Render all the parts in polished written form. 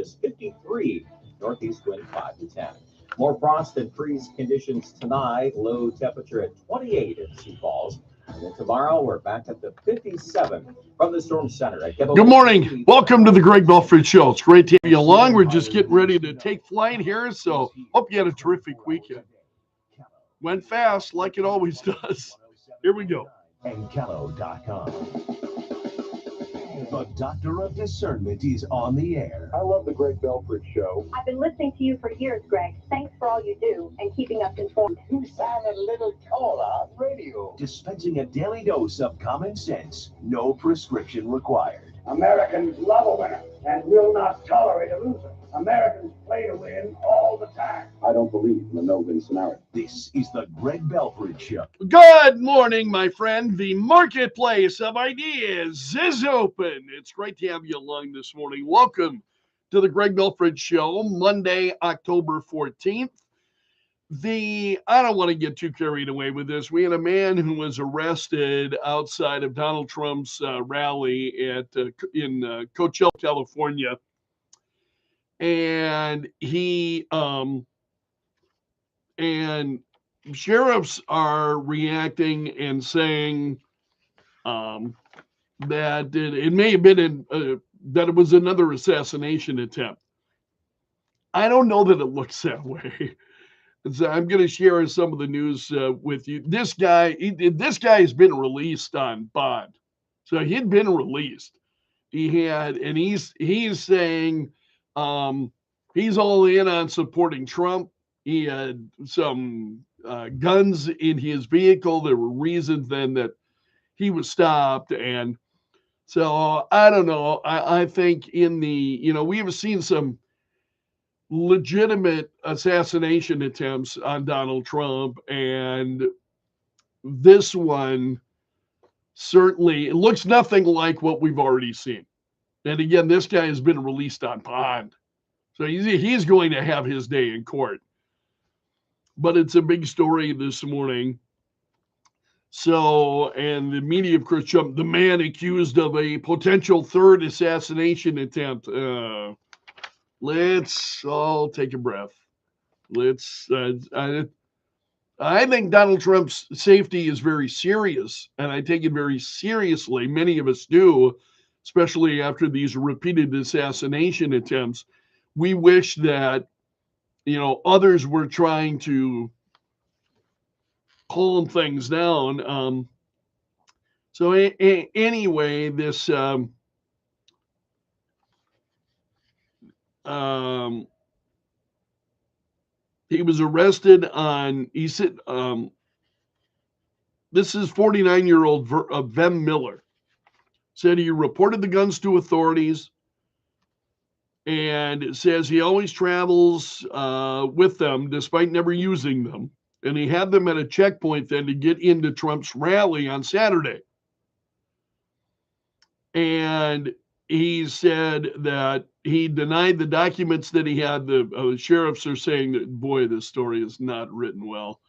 just 53. Northeast wind 5 to 10. More frost and freeze conditions tonight. Low temperature at 28 in Sioux Falls. And then tomorrow, we're back at the 57 from the Storm Center. Good morning. Welcome to the Greg Belfrage Show. It's great to have you along. We're just getting ready to take flight here, so hope you had a terrific weekend. Went fast, like it always does. Here we go. And Callow.com. The Doctor of Discernment is on the air. I love the Greg Belfrage Show. I've been listening to you for years, Greg. Thanks for all you do and keeping us informed. You sound a little taller on radio. Dispensing a daily dose of common sense. No prescription required. Americans love a winner and will not tolerate a loser. Americans play to win all the time. I don't believe in the no-win scenario. This is the Greg Belfrage Show. Good morning, my friend. The marketplace of ideas is open. It's great to have you along this morning. Welcome to the Greg Belfrage Show, Monday, October 14th. I don't want to get too carried away with this. We had a man who was arrested outside of Donald Trump's rally in Coachella, California. And and sheriffs are reacting and saying that it may have been that it was another assassination attempt. I don't know that it looks that way. So I'm going to share some of the news with you. This guy has been released on bond, so he'd been released. He's saying. He's all in on supporting Trump. He had some guns in his vehicle. There were reasons then that he was stopped. And so I don't know. I think we have seen some legitimate assassination attempts on Donald Trump. And this one certainly, it looks nothing like what we've already seen. And again, this guy has been released on bond. So he's going to have his day in court. But it's a big story this morning. So, and the media, of course, jumped the man accused of a potential third assassination attempt. Let's all take a breath. I think Donald Trump's safety is very serious, and I take it very seriously. Many of us do. Especially after these repeated assassination attempts. We wish that, others were trying to calm things down. So anyway, this he was arrested on, he said, this is 49-year-old Vem Miller. Said he reported the guns to authorities, and it says he always travels with them despite never using them. And he had them at a checkpoint then to get into Trump's rally on Saturday. And he said that he denied the documents that he had. The sheriffs are saying that, boy, this story is not written well.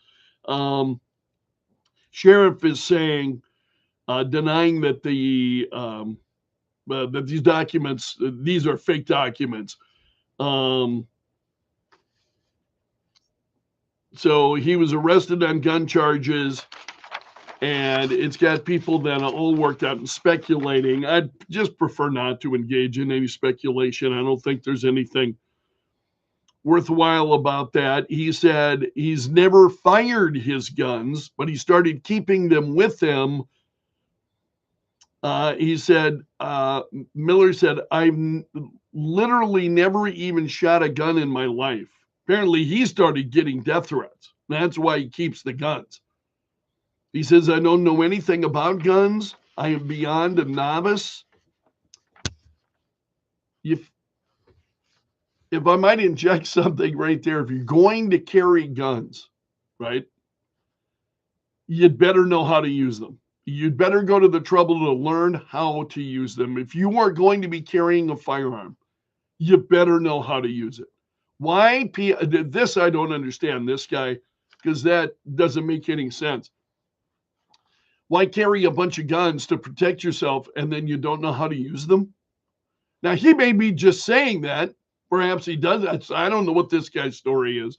Sheriff is saying, denying that that these documents, these are fake documents. So he was arrested on gun charges, and it's got people that are all worked out and speculating. I'd just prefer not to engage in any speculation. I don't think there's anything worthwhile about that. He said he's never fired his guns, but he started keeping them with him. He said, Miller said, I've literally never even shot a gun in my life. Apparently, he started getting death threats. That's why he keeps the guns. He says, I don't know anything about guns. I am beyond a novice. If I might inject something right there, if you're going to carry guns, right, you'd better know how to use them. You'd better go to the trouble to learn how to use them. If you are going to be carrying a firearm, you better know how to use it. Why? This I don't understand, this guy, because that doesn't make any sense. Why carry a bunch of guns to protect yourself and then you don't know how to use them? Now, he may be just saying that, Perhaps he does. I don't know what this guy's story is.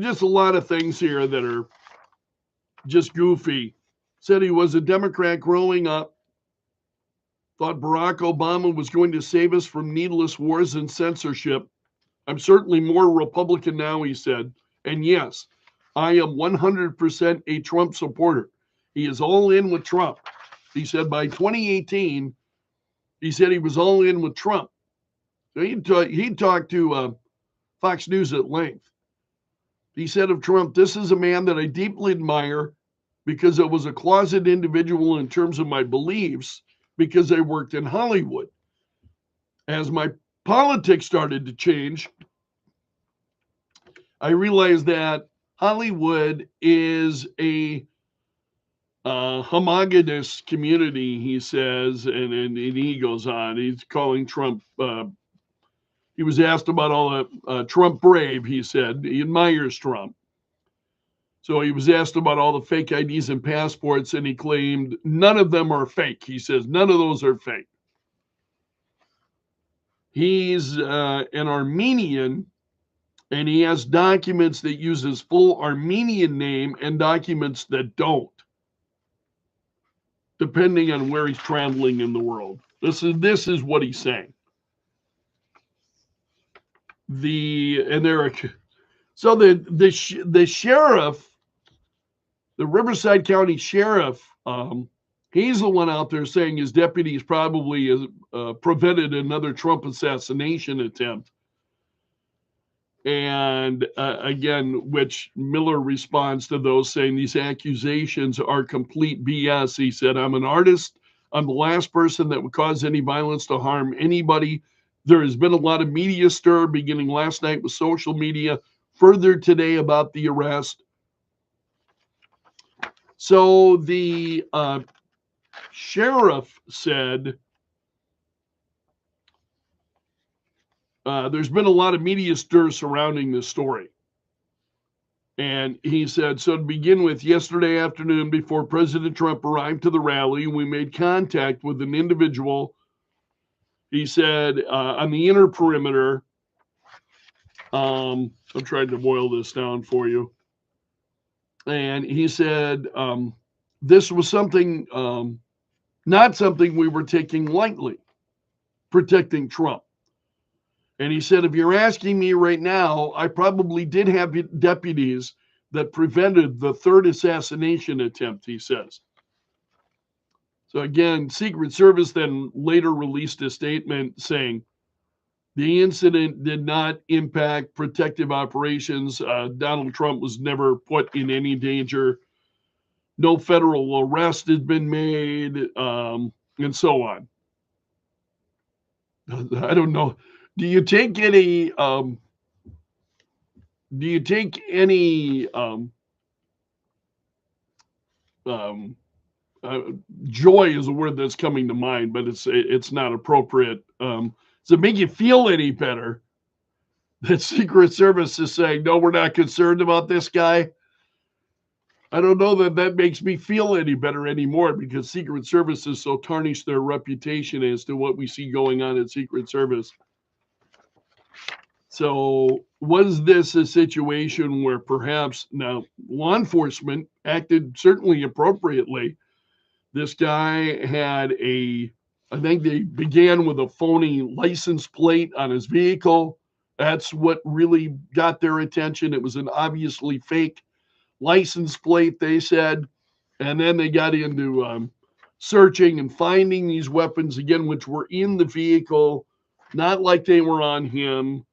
Just a lot of things here that are just goofy. Said he was a Democrat growing up. Thought Barack Obama was going to save us from needless wars and censorship. I'm certainly more Republican now, he said. And yes, I am 100% a Trump supporter. He is all in with Trump. He said by 2018, he said he was all in with Trump. So he talked to Fox News at length. He said of Trump, this is a man that I deeply admire because I was a closet individual in terms of my beliefs because I worked in Hollywood. As my politics started to change, I realized that Hollywood is a homogenous community, he says, and he goes on. He's calling Trump, he was asked about all the Trump brave, he said. He admires Trump. So he was asked about all the fake IDs and passports, and he claimed none of them are fake. He says none of those are fake. He's an Armenian, and he has documents that use his full Armenian name and documents that don't, depending on where he's traveling in the world. This is what he's saying. The sheriff, the Riverside County sheriff, he's the one out there saying his deputies probably prevented another Trump assassination attempt. And again, which Miller responds to those saying these accusations are complete BS. He said, I'm an artist. I'm the last person that would cause any violence to harm anybody. There has been a lot of media stir beginning last night with social media, further today about the arrest. So the sheriff said, there's been a lot of media stir surrounding this story. And he said, so to begin with, yesterday afternoon, before President Trump arrived to the rally, we made contact with an individual. He said, on the inner perimeter, I'm trying to boil this down for you. And he said, this was something, not something we were taking lightly, protecting Trump. And he said, if you're asking me right now, I probably did have deputies that prevented the third assassination attempt, he says. So again, Secret Service then later released a statement saying the incident did not impact protective operations. Donald Trump was never put in any danger. No federal arrest had been made, and so on. I don't know. Do you take any joy is a word that's coming to mind, but it's not appropriate. Does it make you feel any better that Secret Service is saying, no, we're not concerned about this guy? I don't know that makes me feel any better anymore, because Secret Service has so tarnished their reputation as to what we see going on at Secret Service. So was this a situation where perhaps now law enforcement acted certainly appropriately? This guy had I think they began with a phony license plate on his vehicle. That's what really got their attention. It was an obviously fake license plate, they said. And then they got into searching and finding these weapons again, which were in the vehicle, not like they were on him.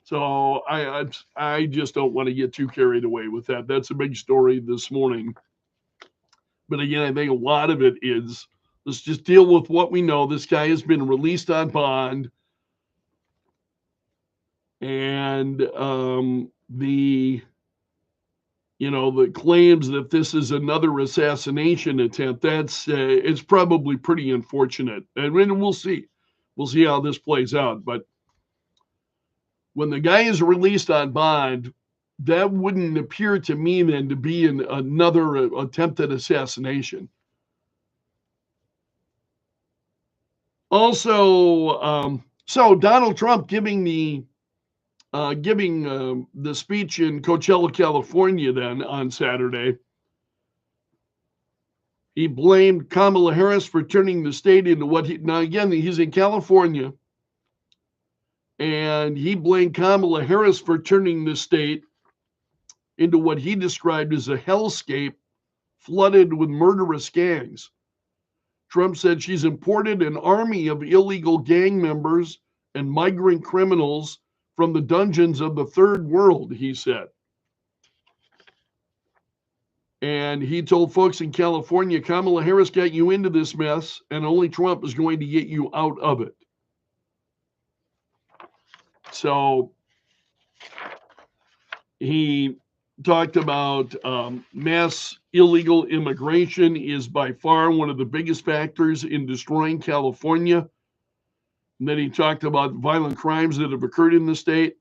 So I just don't want to get too carried away with that. That's a big story this morning. But again, I think a lot of it is, let's just deal with what we know. This guy has been released on bond. And the claims that this is another assassination attempt, it's probably pretty unfortunate. And we'll see. We'll see how this plays out. But when the guy is released on bond, that wouldn't appear to me then to be another attempted assassination. Also, So Donald Trump giving the speech in Coachella, California, then on Saturday. He blamed Kamala Harris for turning the state into what now again, he's in California, and he blamed Kamala Harris for turning the state into what he described as a hellscape flooded with murderous gangs. Trump said she's imported an army of illegal gang members and migrant criminals from the dungeons of the third world, he said. And he told folks in California, Kamala Harris got you into this mess, and only Trump is going to get you out of it. So he talked about mass illegal immigration is by far one of the biggest factors in destroying California. And then he talked about violent crimes that have occurred in the state.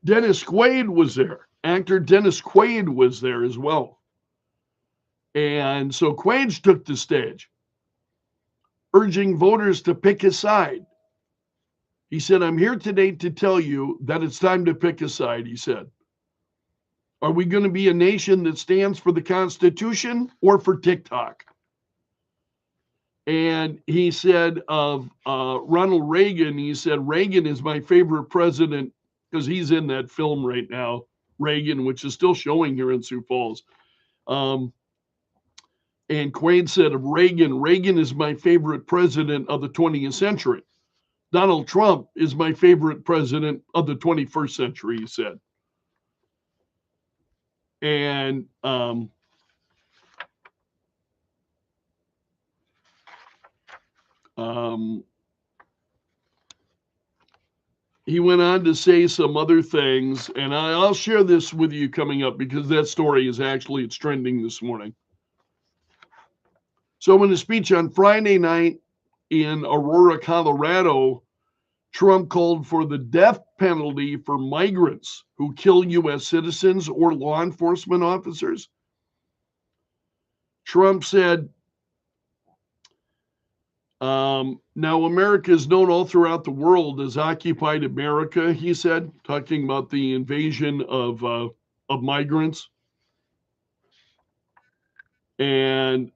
Dennis Quaid was there. Actor Dennis Quaid was there as well. And so Quaid took the stage, urging voters to pick a side. He said, I'm here today to tell you that it's time to pick a side, he said. Are we going to be a nation that stands for the Constitution or for TikTok? And he said of Ronald Reagan, he said, Reagan is my favorite president, because he's in that film right now, Reagan, which is still showing here in Sioux Falls. And Quaid said of Reagan, Reagan is my favorite president of the 20th century. Donald Trump is my favorite president of the 21st century, he said. And he went on to say some other things, and I'll share this with you coming up because that story is actually, it's trending this morning. So in a speech on Friday night in Aurora, Colorado, Trump called for the death penalty for migrants who kill U.S. citizens or law enforcement officers. Trump said, now America is known all throughout the world as occupied America, he said, talking about the invasion of migrants. And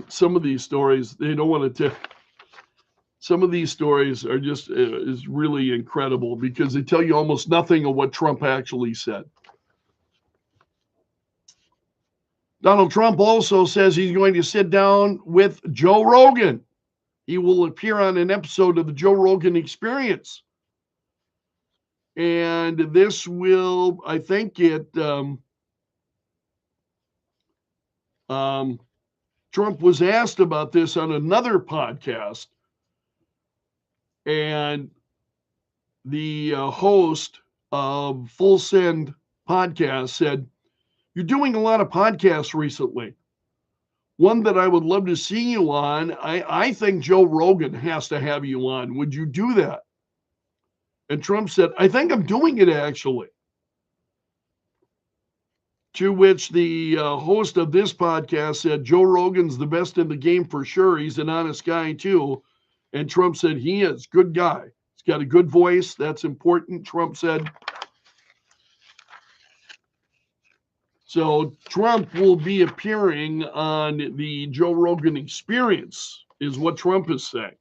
some of these stories, they don't want to tell. Some of these stories are just is really incredible because they tell you almost nothing of what Trump actually said. Donald Trump also says he's going to sit down with Joe Rogan. He will appear on an episode of the Joe Rogan Experience. And this will, I think Trump was asked about this on another podcast. And the host of Full Send podcast said, you're doing a lot of podcasts recently. One that I would love to see you on, I think Joe Rogan has to have you on. Would you do that? And Trump said, I think I'm doing it actually. To which the host of this podcast said, Joe Rogan's the best in the game for sure. He's an honest guy too. And Trump said, he is. Good guy. He's got a good voice. That's important, Trump said. So Trump will be appearing on the Joe Rogan Experience, is what Trump is saying.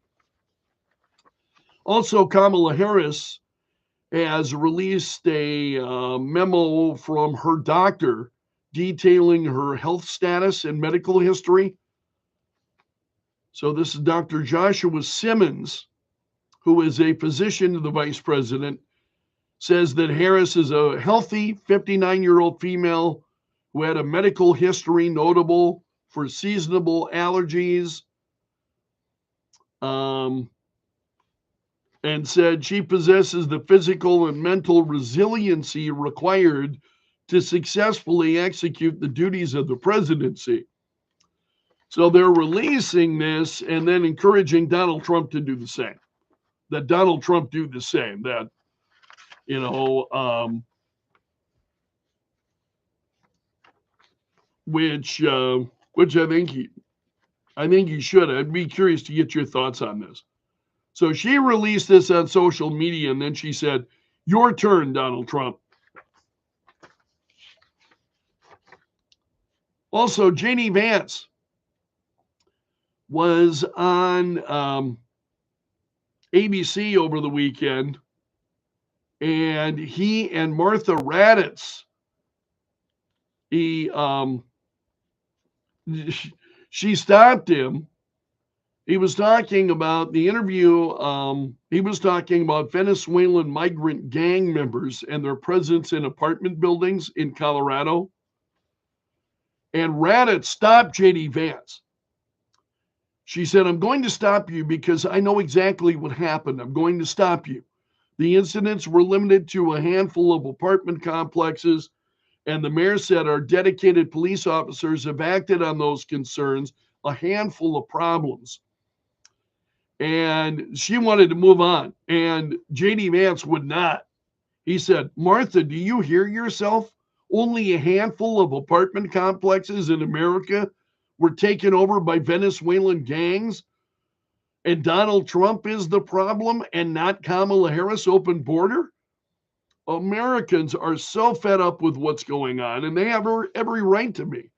Also, Kamala Harris has released a memo from her doctor detailing her health status and medical history. So this is Dr. Joshua Simmons, who is a physician to the vice president, says that Harris is a healthy 59-year-old female who had a medical history notable for seasonal allergies, and said she possesses the physical and mental resiliency required to successfully execute the duties of the presidency. So they're releasing this and then encouraging Donald Trump to do the same. That Donald Trump do the same. That, which I think he should. I'd be curious to get your thoughts on this. So she released this on social media, and then she said, "Your turn, Donald Trump." Also, J.D. Vance was on ABC over the weekend, and he and Martha Raddatz, she stopped him. He was talking about the interview. He was talking about Venezuelan migrant gang members and their presence in apartment buildings in Colorado. And Raddatz stopped J.D. Vance. She said, "I'm going to stop you because I know exactly what happened. I'm going to stop you. The incidents were limited to a handful of apartment complexes, and the mayor said our dedicated police officers have acted on those concerns, a handful of problems." And she wanted to move on, and J.D. Vance would not. He said, "Martha, do you hear yourself? Only a handful of apartment complexes in America were taken over by Venezuelan gangs, and Donald Trump is the problem and not Kamala Harris' open border? Americans are so fed up with what's going on, and they have every right to be."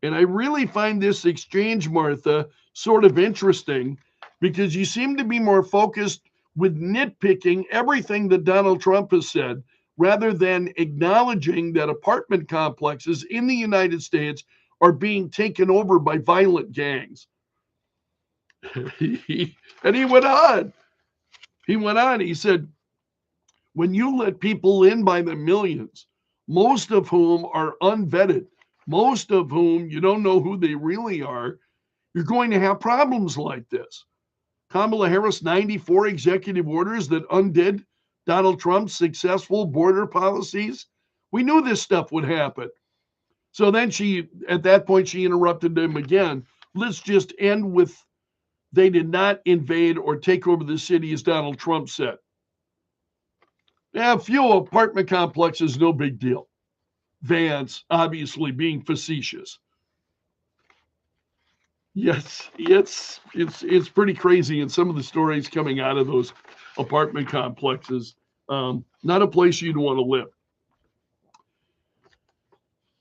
And I really find this exchange, Martha, sort of interesting, because you seem to be more focused with nitpicking everything that Donald Trump has said, rather than acknowledging that apartment complexes in the United States are being taken over by violent gangs. And he went on. He said, "When you let people in by the millions, most of whom are unvetted, most of whom you don't know who they really are, you're going to have problems like this. Kamala Harris, 94 executive orders that undid Donald Trump's successful border policies. We knew this stuff would happen." So then at that point, she interrupted him again. "Let's just end with, they did not invade or take over the city, as Donald Trump said. Yeah, a few apartment complexes, no big deal." Vance, obviously being facetious. Yes, it's pretty crazy, and some of the stories coming out of those apartment complexes, not a place you'd want to live.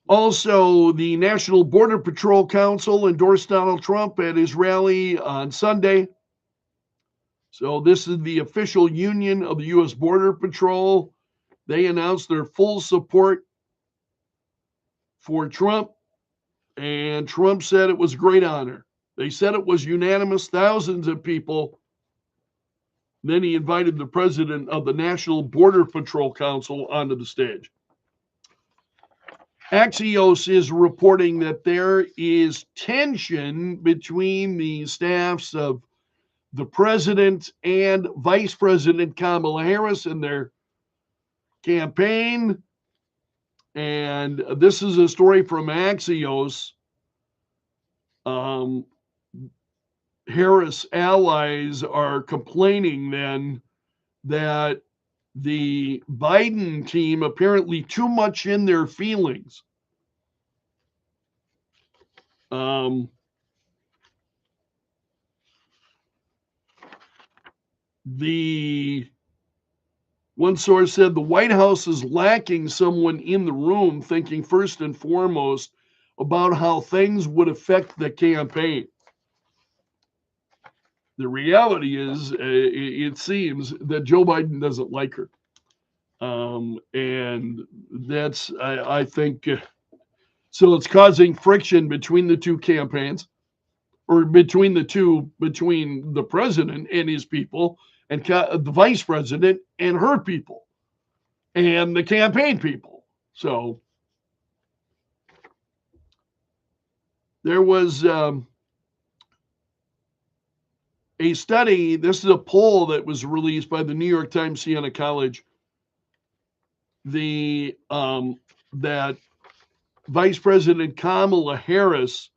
Also, the National Border Patrol Council endorsed Donald Trump at his rally on Sunday. So this is the official union of the U.S. Border Patrol. They announced their full support for Trump, and Trump said it was a great honor. They said it was unanimous, thousands of people. Then he invited the president of the National Border Patrol Council onto the stage. Axios is reporting that there is tension between the staffs of the president and Vice President Kamala Harris in their campaign. And this is a story from Axios. Harris allies are complaining then that the Biden team apparently too much in their feelings. The one source said the White House is lacking someone in the room thinking first and foremost about how things would affect the campaign. The reality is, it seems that Joe Biden doesn't like her. And that's, I think, so it's causing friction between the two campaigns, or between the president and his people, and the vice president and her people, and the campaign people. So there was a study. This is a poll that was released by the New York Times Siena College. That Vice President Kamala Harris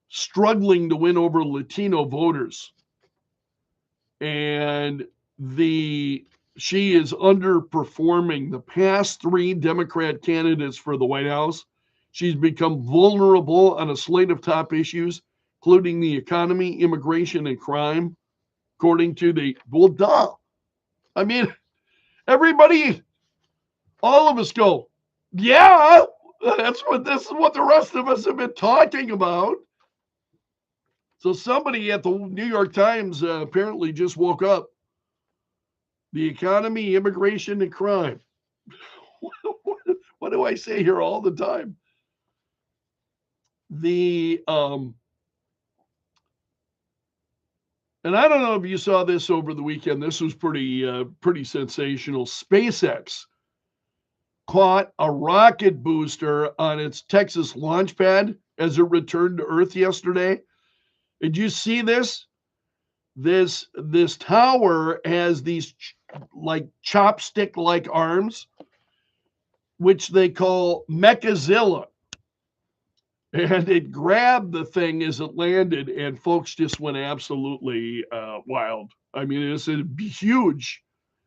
struggling to win over Latino voters, and she is underperforming the past three Democrat candidates for the White House. She's become vulnerable on a slate of top issues, including the economy, immigration, and crime, according to the, well, duh. I mean, everybody, all of us go, yeah, this is what the rest of us have been talking about. So somebody at the New York Times apparently just woke up. The economy, immigration, and crime. What do I say here all the time? And I don't know if you saw this over the weekend. This was pretty sensational. SpaceX caught a rocket booster on its Texas launch pad as it returned to Earth yesterday. Did you see this? This tower has these like chopstick-like arms, which they call Mechazilla. And it grabbed the thing as it landed, and folks just went absolutely wild. I mean, it's a huge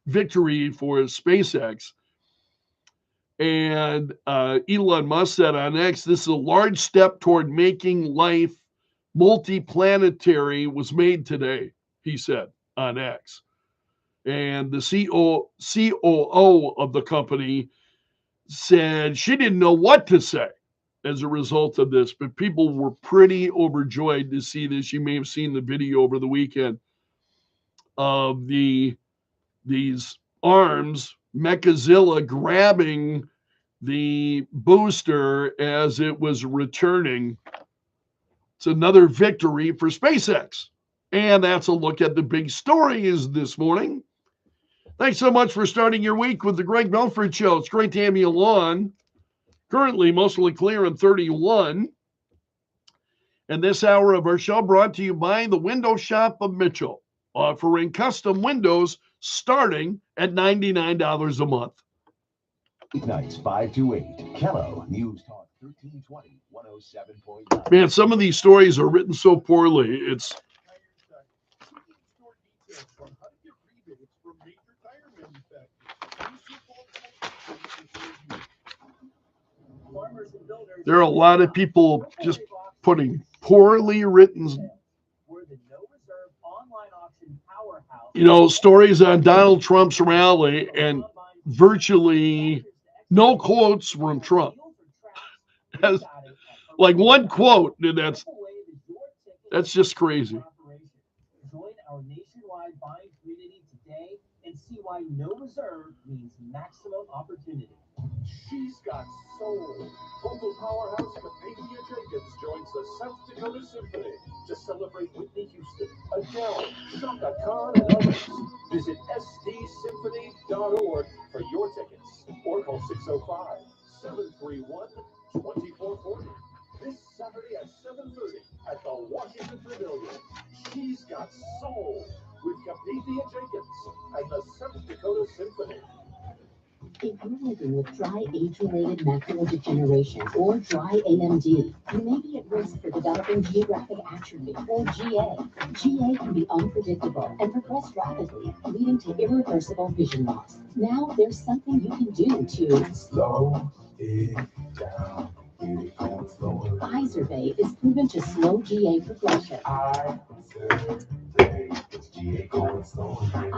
victory for SpaceX. And Elon Musk said on X, this is a large step toward making life multiplanetary was made today, he said on X. And the COO of the company said she didn't know what to say as a result of this, but people were pretty overjoyed to see this. You may have seen the video over the weekend of these arms, Mechazilla grabbing the booster as it was returning. It's another victory for SpaceX. And that's a look at the big stories this morning. Thanks so much for starting your week with the Greg Belfrage Show. It's great to have you along. Currently mostly clear in 31. And this hour of our show brought to you by the Window Shop of Mitchell, offering custom windows starting at $99 a month. Nights 5 to 8. Kello News Talk 1320 107.9. Man, some of these stories are written so poorly. It's there are a lot of people just putting poorly written, stories on Donald Trump's rally, and virtually no quotes from Trump. Like one quote, and that's just crazy. Join our nationwide buying community today and see why no reserve means maximum opportunity. She's got soul. Vocal powerhouse Kapadia Jenkins joins the South Dakota Symphony to celebrate Whitney Houston, Adele, Shaka Khan, and others. Visit sdsymphony.org for your tickets or call 605-731-2440. This Saturday at 7:30 at the Washington Pavilion. She's got soul with Kapadia Jenkins and the South Dakota Symphony. If you're living with dry age-related macular degeneration or dry AMD, you may be at risk for developing geographic atrophy or GA. GA can be unpredictable and progress rapidly, leading to irreversible vision loss. Now there's something you can do to Slow it down. Izervay is proven to slow GA progression.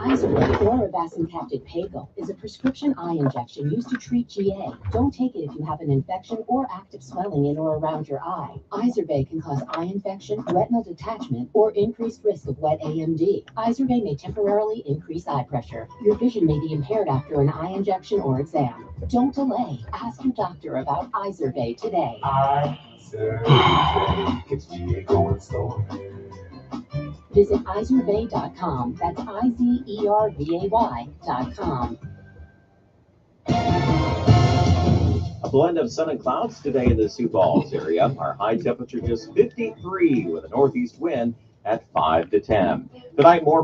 Izervay or avacincaptad pegol is a prescription eye injection used to treat GA. Don't take it if you have an infection or active swelling in or around your eye. Izervay can cause eye infection, retinal detachment, or increased risk of wet AMD. Izervay may temporarily increase eye pressure. Your vision may be impaired after an eye injection or exam. Don't delay. Ask your doctor about Izervay today. Gets GA going slow. Visit Izervay.com. That's IZERVAY.com. A blend of sun and clouds today in the Sioux Falls area. Our high temperature just 53 with a northeast wind at 5 to 10. Tonight, more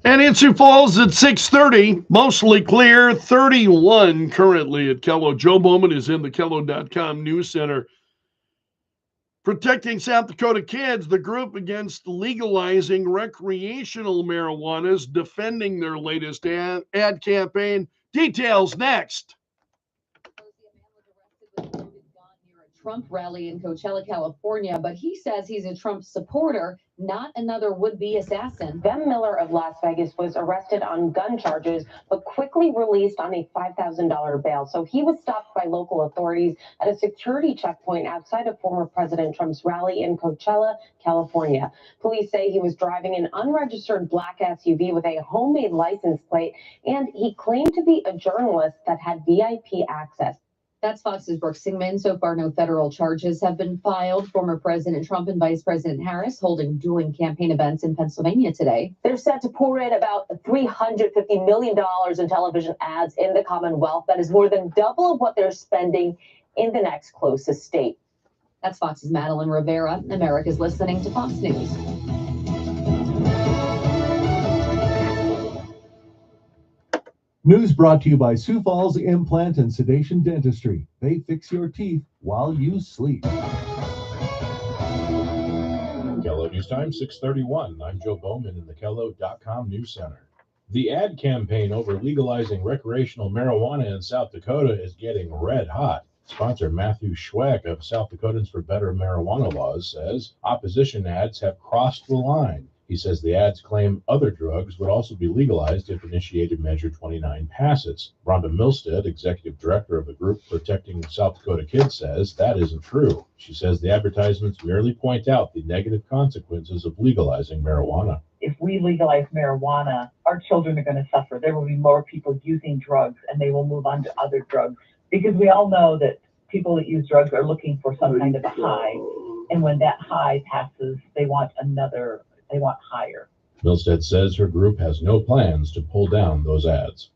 And in Sioux Falls at 6:30, mostly clear, 31 currently at Kello. Joe Bowman is in the Kello.com News Center. Protecting South Dakota Kids, the group against legalizing recreational marijuana, is defending their latest ad campaign. Details next. Trump rally in Coachella, California, but he says he's a Trump supporter, not another would-be assassin. Ben Miller of Las Vegas was arrested on gun charges, but quickly released on a $5,000 bail. So he was stopped by local authorities at a security checkpoint outside of former President Trump's rally in Coachella, California. Police say he was driving an unregistered black SUV with a homemade license plate, and he claimed to be a journalist that had VIP access. That's Fox's Brooke Singman. So far, no federal charges have been filed. Former President Trump and Vice President Harris holding dueling campaign events in Pennsylvania today. They're set to pour in about $350 million in television ads in the Commonwealth. That is more than double of what they're spending in the next closest state. That's Fox's Madeline Rivera. America's listening to Fox News. News brought to you by Sioux Falls Implant and Sedation Dentistry. They fix your teeth while you sleep. Kello News Time, 6:31. I'm Joe Bowman in the Kello.com News Center. The ad campaign over legalizing recreational marijuana in South Dakota is getting red hot. Sponsor Matthew Schweck of South Dakotans for Better Marijuana Laws says opposition ads have crossed the line. He says the ads claim other drugs would also be legalized if initiated Measure 29 passes. Rhonda Milstead, executive director of the group Protecting South Dakota Kids, says that isn't true. She says the advertisements merely point out the negative consequences of legalizing marijuana. If we legalize marijuana, our children are going to suffer. There will be more people using drugs, and they will move on to other drugs. Because we all know that people that use drugs are looking for some kind of a high. And when that high passes, they want another. They want higher. Milstead says her group has no plans to pull down those ads.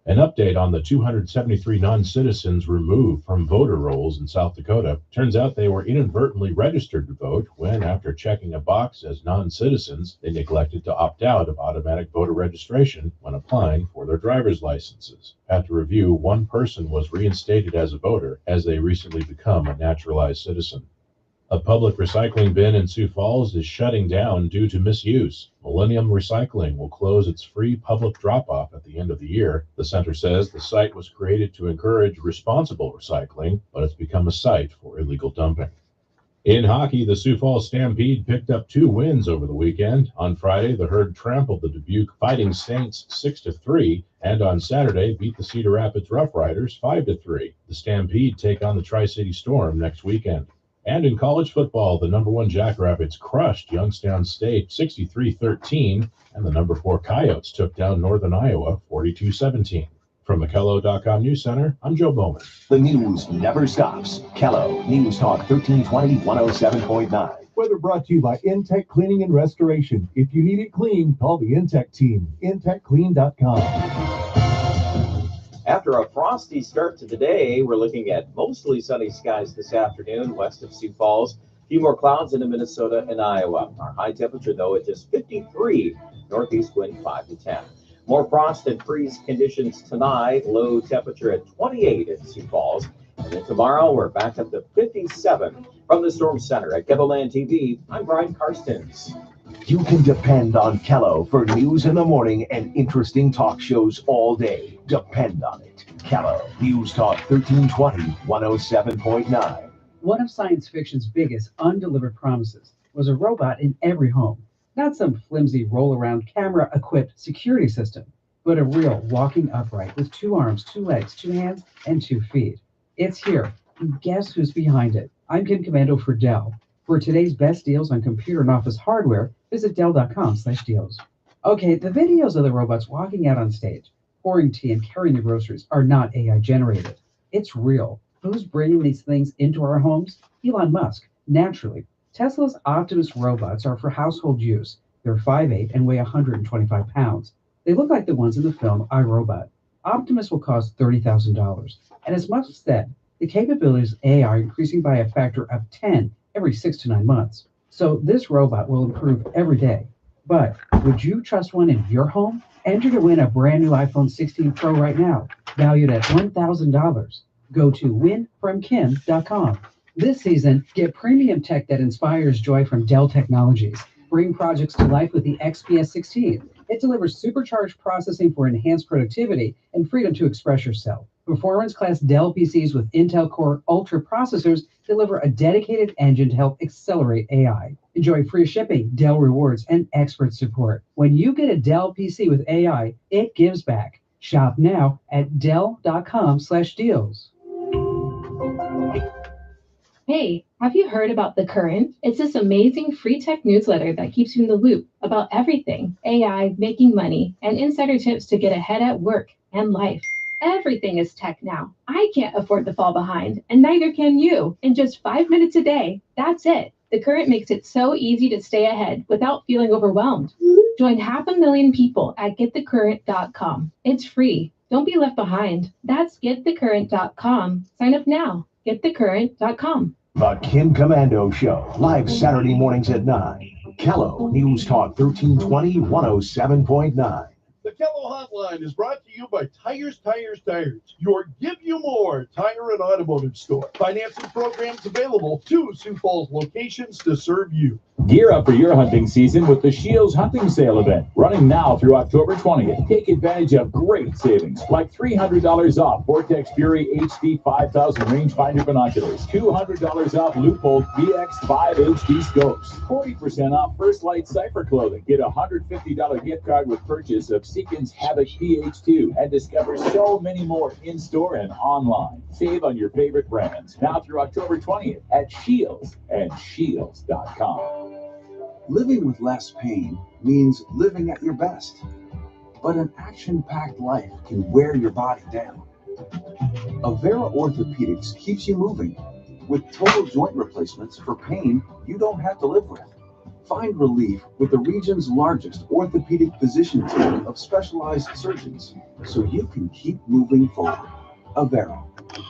An update on the 273 non-citizens removed from voter rolls in South Dakota. Turns out they were inadvertently registered to vote when, after checking a box as non-citizens, they neglected to opt out of automatic voter registration when applying for their driver's licenses. After review, one person was reinstated as a voter as they recently become a naturalized citizen. A public recycling bin in Sioux Falls is shutting down due to misuse. Millennium Recycling will close its free public drop-off at the end of the year. The center says the site was created to encourage responsible recycling, but it's become a site for illegal dumping. In hockey, the Sioux Falls Stampede picked up 2 wins over the weekend. On Friday, the Herd trampled the Dubuque Fighting Saints 6-3, and on Saturday beat the Cedar Rapids Rough Riders 5-3. The Stampede take on the Tri-City Storm next weekend. And in college football, the number 1 Jackrabbits crushed Youngstown State 63-13, and the number 4 Coyotes took down Northern Iowa 42-17. From the Kello.com News Center, I'm Joe Bowman. The news never stops. Kello News Talk 1320 107.9. Weather brought to you by Intech Cleaning and Restoration. If you need it clean, call the Intech team. IntechClean.com. After a frosty start to the day, we're looking at mostly sunny skies this afternoon west of Sioux Falls. A few more clouds into Minnesota and Iowa. Our high temperature, though, at just 53. Northeast wind 5 to 10. More frost and freeze conditions tonight. Low temperature at 28 in Sioux Falls. And then tomorrow, we're back up to 57. From the Storm Center at Kettleland TV, I'm Brian Karstens. You can depend on Kello for news in the morning and interesting talk shows all day. Depend on it. Kello News Talk 1320 107.9. One of science fiction's biggest undelivered promises was a robot in every home. Not some flimsy roll-around camera-equipped security system, but a real walking upright with 2 arms, 2 legs, 2 hands, and 2 feet. It's here. And guess who's behind it? I'm Kim Commando for Dell. For today's best deals on computer and office hardware, visit Dell.com/deals. Okay, the videos of the robots walking out on stage, pouring tea and carrying the groceries are not AI generated. It's real. Who's bringing these things into our homes? Elon Musk, naturally. Tesla's Optimus robots are for household use. They're 5'8" and weigh 125 pounds. They look like the ones in the film I, Robot. Optimus will cost $30,000. And as Musk said, the capabilities of AI are increasing by a factor of 10 every 6 to 9 months. So this robot will improve every day. But would you trust one in your home? Enter to win a brand new iPhone 16 Pro right now, valued at $1,000. Go to winfromkim.com. This season, get premium tech that inspires joy from Dell Technologies. Bring projects to life with the XPS 16. It delivers supercharged processing for enhanced productivity and freedom to express yourself. Performance class Dell PCs with Intel Core Ultra processors deliver a dedicated engine to help accelerate AI. Enjoy free shipping, Dell rewards, and expert support. When you get a Dell PC with AI, it gives back. Shop now at Dell.com/deals. Hey, have you heard about The Current? It's this amazing free tech newsletter that keeps you in the loop about everything AI, making money, and insider tips to get ahead at work and life. Everything is tech now. I can't afford to fall behind, and neither can you. In just 5 minutes a day, that's it. The Current makes it so easy to stay ahead without feeling overwhelmed. Join 500,000 people at getthecurrent.com. It's free. Don't be left behind. That's getthecurrent.com. Sign up now. Getthecurrent.com. The Kim Commando Show, live Saturday mornings at 9. Kello News Talk 1320 107.9. The Kello Hotline is brought to you by Tires, your Give You More tire and automotive store. Financing programs available, 2 Sioux Falls locations to serve you. Gear up for your hunting season with the Shields Hunting Sale event, running now through October 20th. Take advantage of great savings, like $300 off Vortex Fury HD 5000 rangefinder binoculars, $200 off Loophole VX5 HD scopes, 40% off First Light Cypher clothing. Get a $150 gift card with purchase of Seekins Havoc PH2, and discover so many more in-store and online. Save on your favorite brands now through October 20th at Shields and Shields.com. Living with less pain means living at your best. But an action-packed life can wear your body down. Avera Orthopedics keeps you moving with total joint replacements for pain you don't have to live with. Find relief with the region's largest orthopedic physician team of specialized surgeons so you can keep moving forward. Avera,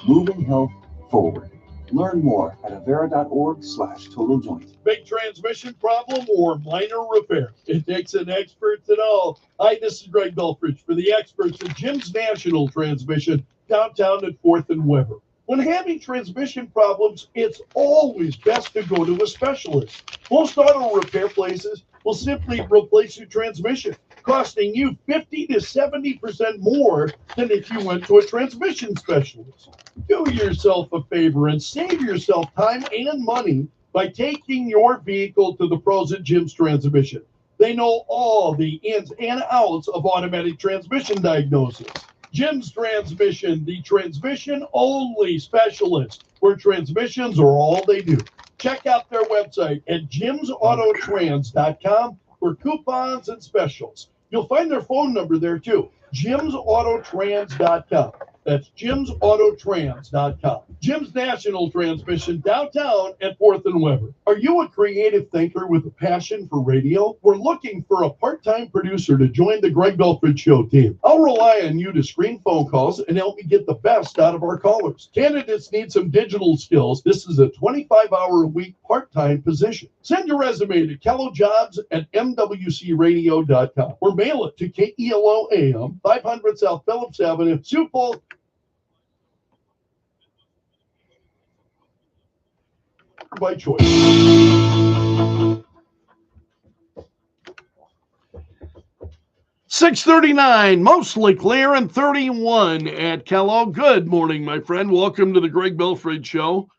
moving health forward. Learn more at avera.org/totaljoint. Big transmission problem or minor repair? It takes an expert to know. Hi, this is Greg Belfrage for the experts at Jim's National Transmission, downtown at 4th and Weber. When having transmission problems, it's always best to go to a specialist. Most auto repair places will simply replace your transmission, costing you 50 to 70% more than if you went to a transmission specialist. Do yourself a favor and save yourself time and money by taking your vehicle to the pros at Jim's Transmission. They know all the ins and outs of automatic transmission diagnosis. Jim's Transmission, the transmission-only specialist, where transmissions are all they do. Check out their website at jimsautotrans.com for coupons and specials. You'll find their phone number there too, jimsautotrans.com. That's jimsautotrans.com. Jim's National Transmission, downtown at 4th and Weber. Are you a creative thinker with a passion for radio? We're looking for a part-time producer to join the Greg Belfrage Show team. I'll rely on you to screen phone calls and help me get the best out of our callers. Candidates need some digital skills. This is a 25-hour-a-week part-time position. Send your resume to kellojobs@mwcradio.com or mail it to KELO AM, 500 South Phillips Avenue, Sioux Falls. By choice. $6:39, mostly clear, and 31 at Kello. Good morning, my friend. Welcome to the Greg Belfrage Show.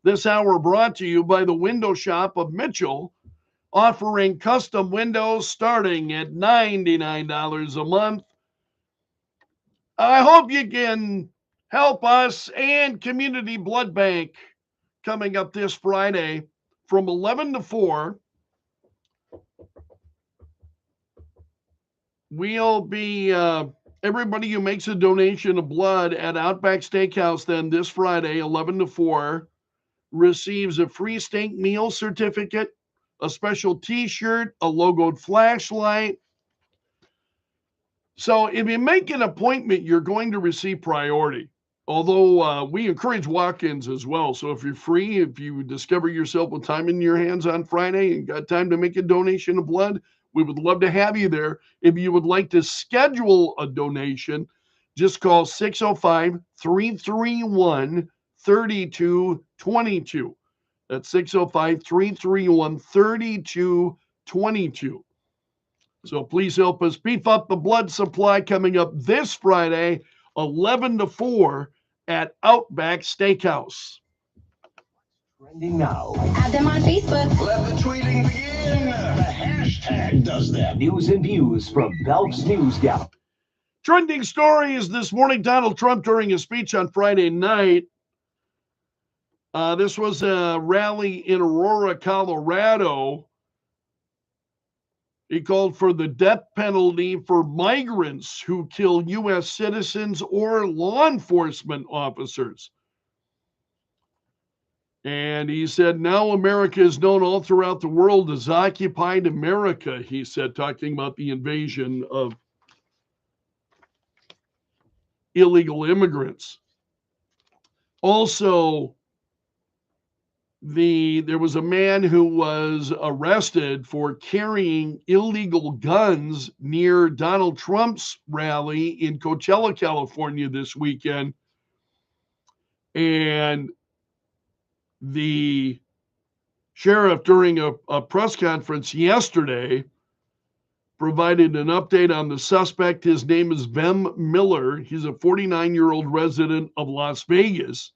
This hour brought to you by the Window Shop of Mitchell, offering custom windows starting at $99 a month. I hope you can help us and Community Blood Bank coming up this Friday from 11 to 4. We'll be, everybody who makes a donation of blood at Outback Steakhouse then this Friday, 11 to 4, receives a free steak meal certificate, a special t-shirt, a logoed flashlight. So if you make an appointment, you're going to receive priority. Although we encourage walk-ins as well. So if you're free, if you discover yourself with time in your hands on Friday and got time to make a donation of blood, we would love to have you there. If you would like to schedule a donation, just call 605-331-3888. 3222. That's 605-331-3222. So please help us beef up the blood supply coming up this Friday, 11 to 4 at Outback Steakhouse. Trending now. Add them on Facebook. Let the tweeting begin. The hashtag does that. News and views from Belf's News Gap. Trending stories this morning. Donald Trump during his speech on Friday night. This was a rally in Aurora, Colorado. He called for the death penalty for migrants who kill U.S. citizens or law enforcement officers. And he said, now America is known all throughout the world as occupied America, he said, talking about the invasion of illegal immigrants. Also, there was a man who was arrested for carrying illegal guns near Donald Trump's rally in Coachella, California this weekend. And the sheriff, during a press conference yesterday, provided an update on the suspect. His name is Vem Miller. He's a 49-year-old resident of Las Vegas.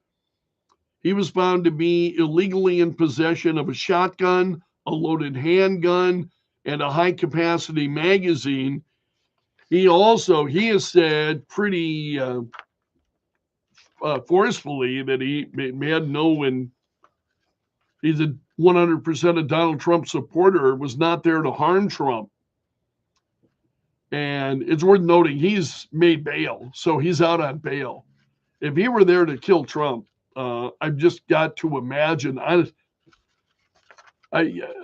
He was found to be illegally in possession of a shotgun, a loaded handgun, and a high-capacity magazine. He has said pretty forcefully that he had he's a 100% a Donald Trump supporter, was not there to harm Trump. And it's worth noting he's made bail, so he's out on bail. If he were there to kill Trump, I've just got to imagine.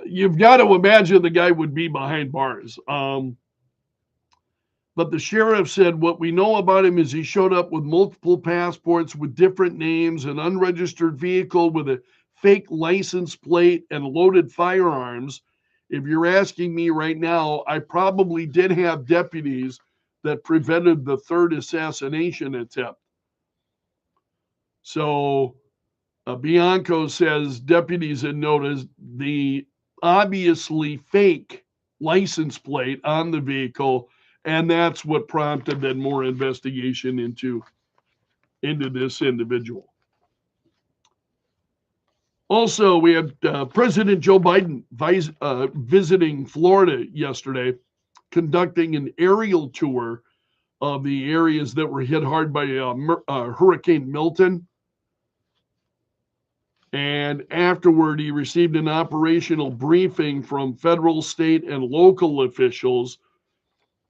You've got to imagine the guy would be behind bars. But the sheriff said what we know about him is he showed up with multiple passports with different names, an unregistered vehicle with a fake license plate, and loaded firearms. If you're asking me right now, I probably did have deputies that prevented the third assassination attempt. So Bianco says deputies had noticed the obviously fake license plate on the vehicle, and that's what prompted then more investigation into this individual. Also, we had President Joe Biden visiting Florida yesterday, conducting an aerial tour of the areas that were hit hard by Hurricane Milton. And afterward, he received an operational briefing from federal, state, and local officials.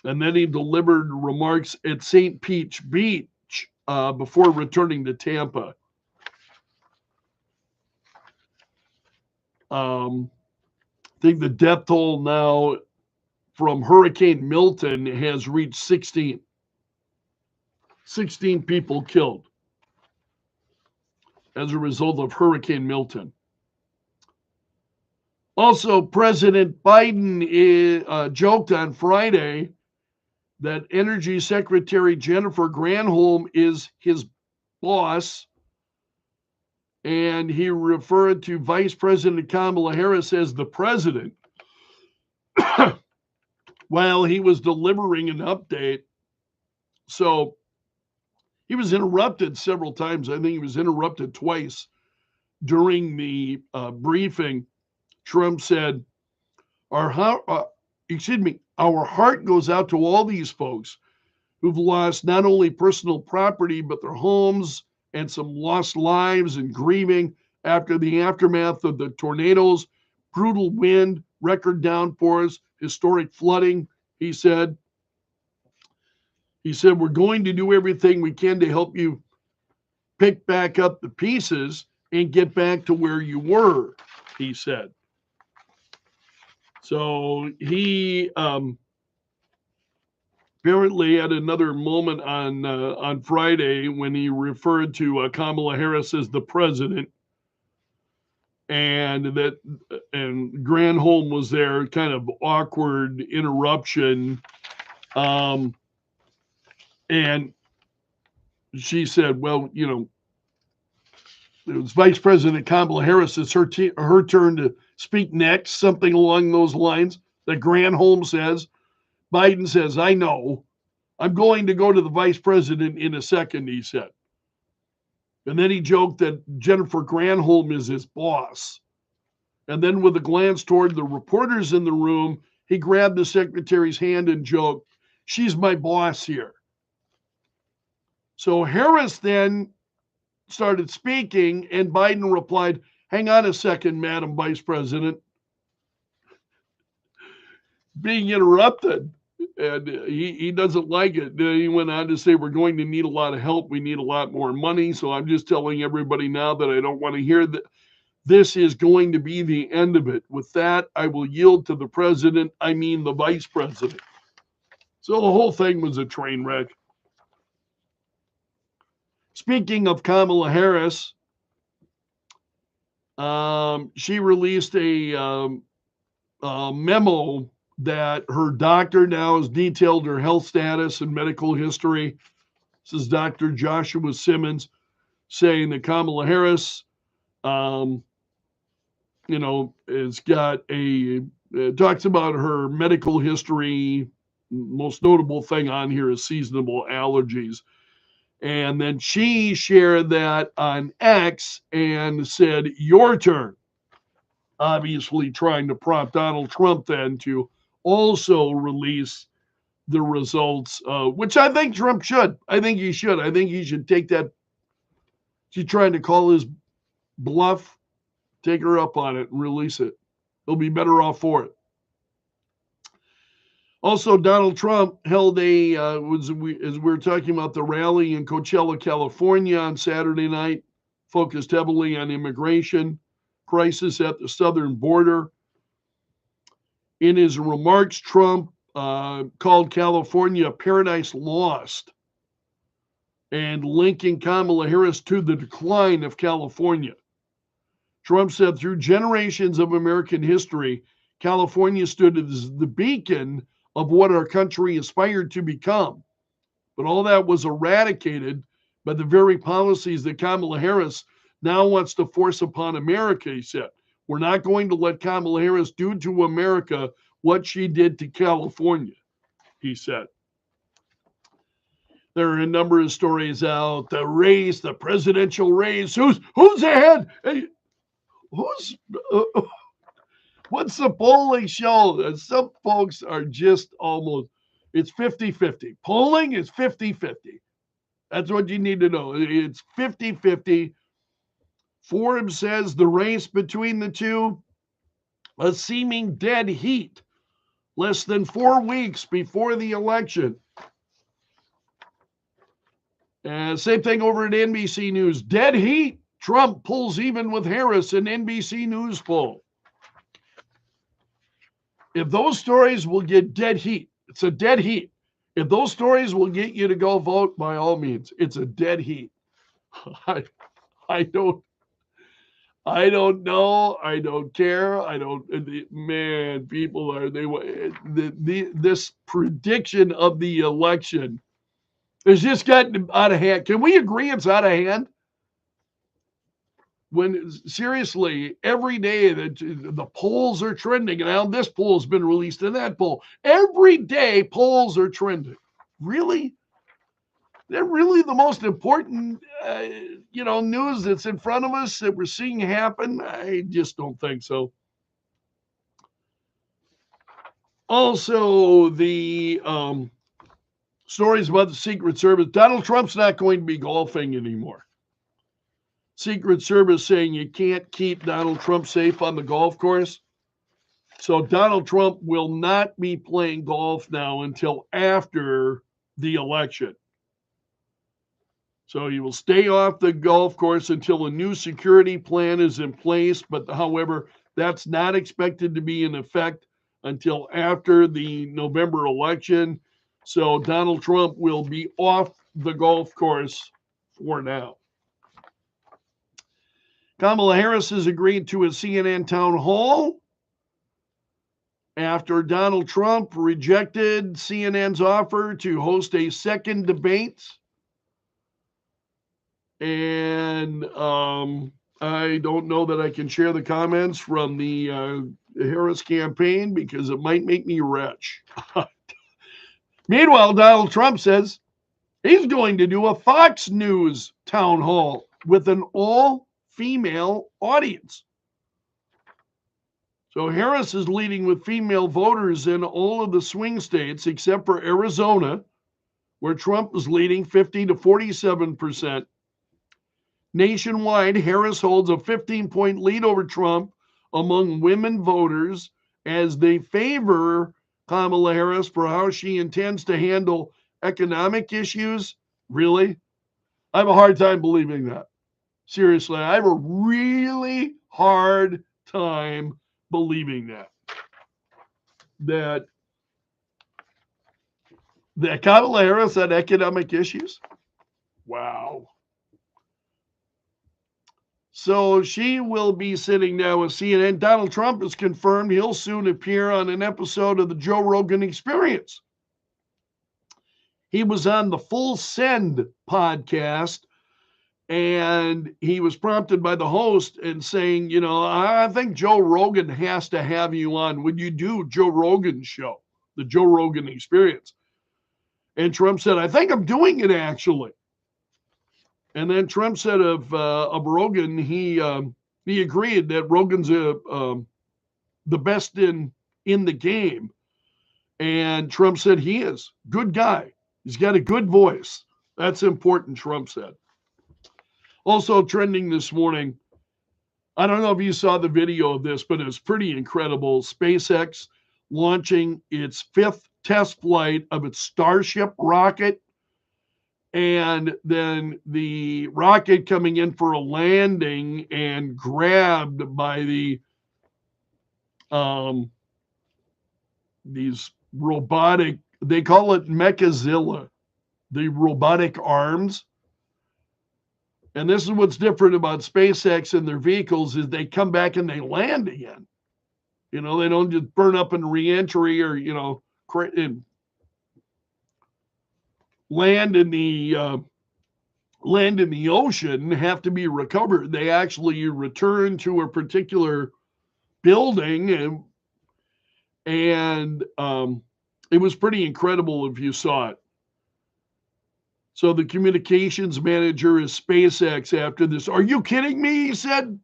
And then he delivered remarks at St. Pete Beach before returning to Tampa. I think the death toll now from Hurricane Milton has reached 16. 16 people killed as a result of Hurricane Milton. Also, President Biden joked on Friday that Energy Secretary Jennifer Granholm is his boss, and he referred to Vice President Kamala Harris as the president while he was delivering an update. So he was interrupted several times. I think he was interrupted twice during the briefing. Trump said, our heart goes out to all these folks who've lost not only personal property, but their homes and some lost lives and grieving after the aftermath of the tornadoes, brutal wind, record downpours, historic flooding, he said. He said, we're going to do everything we can to help you pick back up the pieces and get back to where you were, he said. So he apparently had another moment on Friday when he referred to Kamala Harris as the president, and Granholm was there, kind of awkward interruption. And she said, well, it was Vice President Kamala Harris. It's her turn to speak next, something along those lines that Granholm says. Biden says, I know. I'm going to go to the vice president in a second, he said. And then he joked that Jennifer Granholm is his boss. And then with a glance toward the reporters in the room, he grabbed the secretary's hand and joked, she's my boss here. So Harris then started speaking, and Biden replied, hang on a second, Madam Vice President. Being interrupted, and he doesn't like it. He went on to say, we're going to need a lot of help. We need a lot more money. So I'm just telling everybody now that I don't want to hear that. This is going to be the end of it. With that, I will yield to the president, I mean the vice president. So the whole thing was a train wreck. Speaking of Kamala Harris, she released a memo that her doctor now has detailed her health status and medical history. This is Dr. Joshua Simmons saying that Kamala Harris, has got talks about her medical history. Most notable thing on here is seasonal allergies. And then she shared that on X and said, your turn. Obviously trying to prompt Donald Trump then to also release the results, which I think Trump should. I think he should. I think he should take that. She's trying to call his bluff. Take her up on it and release it. He'll be better off for it. Also, Donald Trump held as we were talking about the rally in Coachella, California on Saturday night, focused heavily on immigration crisis at the southern border. In his remarks, Trump called California paradise lost and linking Kamala Harris to the decline of California. Trump said, through generations of American history, California stood as the beacon of what our country aspired to become. But all that was eradicated by the very policies that Kamala Harris now wants to force upon America, he said. We're not going to let Kamala Harris do to America what she did to California, he said. There are a number of stories out. The race, the presidential race. Who's ahead? Hey, what's the polling show? Some folks are just almost, it's 50-50. Polling is 50-50. That's what you need to know. It's 50-50. Forbes says the race between the two, a seeming dead heat, less than 4 weeks before the election. Same thing over at NBC News. Dead heat. Trump pulls even with Harris in NBC News poll. If those stories will get dead heat, it's a dead heat. If those stories will get you to go vote, by all means, it's a dead heat. I don't know. I don't care. People are, this prediction of the election has just gotten out of hand. Can we agree it's out of hand? When seriously, every day the polls are trending, and now this poll has been released and that poll. Every day polls are trending. Really? They're really the most important, news that's in front of us that we're seeing happen? I just don't think so. Also, the stories about the Secret Service. Donald Trump's not going to be golfing anymore. Secret Service saying you can't keep Donald Trump safe on the golf course. So Donald Trump will not be playing golf now until after the election. So he will stay off the golf course until a new security plan is in place. But however, that's not expected to be in effect until after the November election. So Donald Trump will be off the golf course for now. Kamala Harris has agreed to a CNN town hall after Donald Trump rejected CNN's offer to host a second debate. And I don't know that I can share the comments from the Harris campaign because it might make me rich. Meanwhile, Donald Trump says he's going to do a Fox News town hall with an all-female audience. So Harris is leading with female voters in all of the swing states except for Arizona, where Trump is leading 50 to 47%. Nationwide, Harris holds a 15-point lead over Trump among women voters as they favor Kamala Harris for how she intends to handle economic issues. Really? I have a hard time believing that. Seriously, I have a really hard time believing that Kamala Harris had economic issues. Wow. So she will be sitting down with CNN. Donald Trump has confirmed he'll soon appear on an episode of the Joe Rogan Experience. He was on the Full Send podcast, and he was prompted by the host and saying, you know, I think Joe Rogan has to have you on. Would you do Joe Rogan's show, the Joe Rogan Experience? And Trump said, I think I'm doing it actually. And then Trump said of Rogan, he agreed that Rogan's the best in the game. And Trump said he is. Good guy. He's got a good voice. That's important, Trump said. Also trending this morning, I don't know if you saw the video of this, but it was pretty incredible. SpaceX launching its 5th test flight of its Starship rocket. And then the rocket coming in for a landing and grabbed by these robotic, they call it Mechazilla, the robotic arms. And this is what's different about SpaceX and their vehicles is they come back and they land again. You know, they don't just burn up in reentry or, you know, land in the ocean, have to be recovered. They actually return to a particular building, and it was pretty incredible if you saw it. So the communications manager is SpaceX after this. Are you kidding me? He said.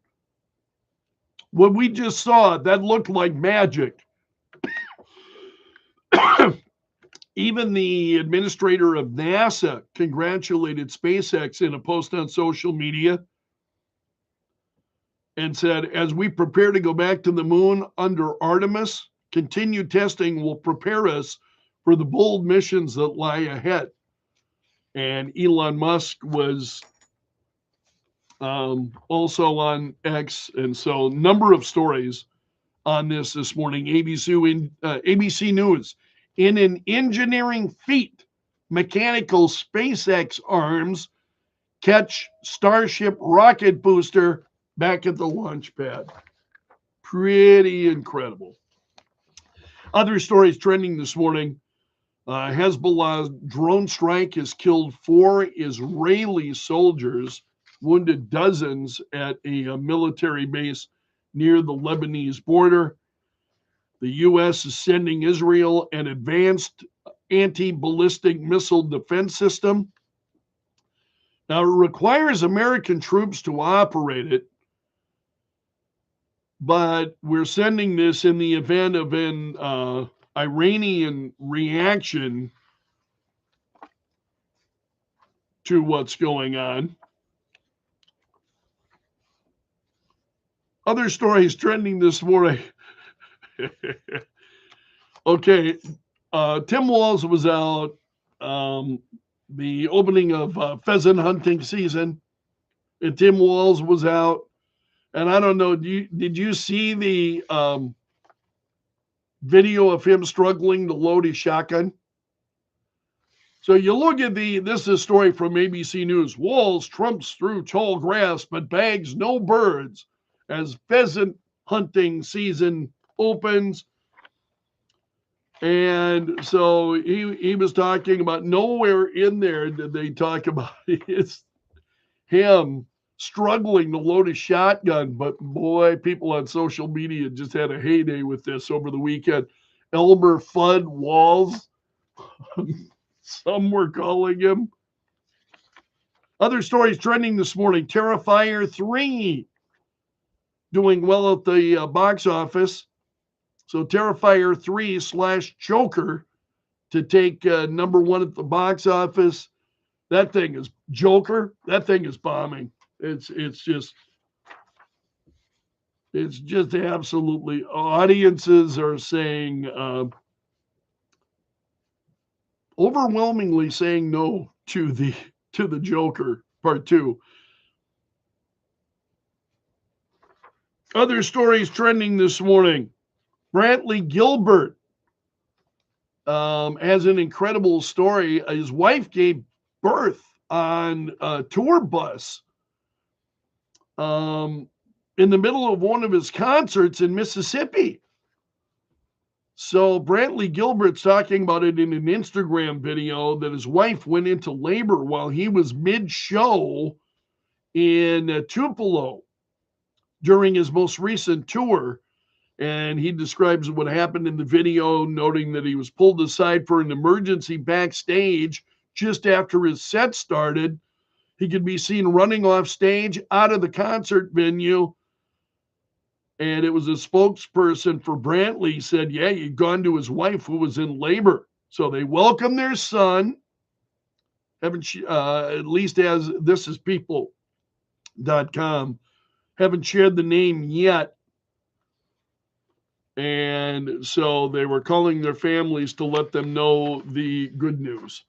What we just saw, that looked like magic. Even the administrator of NASA congratulated SpaceX in a post on social media and said, as we prepare to go back to the moon under Artemis, continued testing will prepare us for the bold missions that lie ahead. And Elon Musk was also on X. And so number of stories on this morning. ABC News. In an engineering feat, mechanical SpaceX arms catch Starship rocket booster back at the launch pad. Pretty incredible. Other stories trending this morning. Hezbollah's drone strike has killed 4 Israeli soldiers, wounded dozens at a military base near the Lebanese border. The U.S. is sending Israel an advanced anti-ballistic missile defense system. Now, it requires American troops to operate it, but we're sending this in the event of an Iranian reaction to what's going on. Other stories trending this morning. Okay, Tim Walz was out. The opening of pheasant hunting season, and Tim Walz was out. And I don't know, did you see the video of him struggling to load his shotgun? So you look at this is a story from ABC News. Walz trumps through tall grass but bags no birds as pheasant hunting season opens. And so he was talking about nowhere in there did they talk about him struggling to load a shotgun. But boy, people on social media just had a heyday with this over the weekend. Elmer Fudd Walls, some were calling him. Other stories trending this morning. Terrifier 3 doing well at the box office. So Terrifier 3 / Joker to take number 1 at the box office. That thing is Joker. That thing is bombing. It's just absolutely. Audiences are saying overwhelmingly saying no to the Joker Part 2. Other stories trending this morning. Brantley Gilbert has an incredible story. His wife gave birth on a tour bus in the middle of one of his concerts in Mississippi. So Brantley Gilbert's talking about it in an Instagram video that his wife went into labor while he was mid-show in Tupelo during his most recent tour. And he describes what happened in the video, noting that he was pulled aside for an emergency backstage just after his set started. He could be seen running off stage out of the concert venue. And it was a spokesperson for Brantley said, yeah, he'd gone to his wife who was in labor. So they welcomed their son. At least as this is people.com. Haven't shared the name yet. And so they were calling their families to let them know the good news.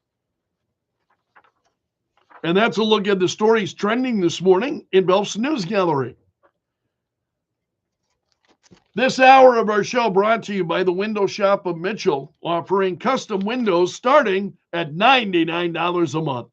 And that's a look at the stories trending this morning in Belf's News Gallery. This hour of our show brought to you by the Window Shop of Mitchell, offering custom windows starting at $99 a month.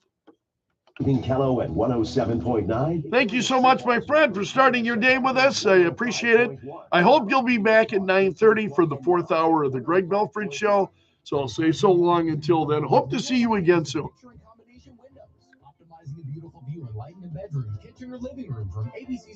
Callow at 107.9. Thank you so much, my friend, for starting your day with us. I appreciate it. I hope you'll be back at 9:30 for the 4th hour of the Greg Belfrage Show. So I'll say so long until then. Hope to see you again soon. Optimizing a beautiful view, enlightened bedroom, kitchen, or living room from ABC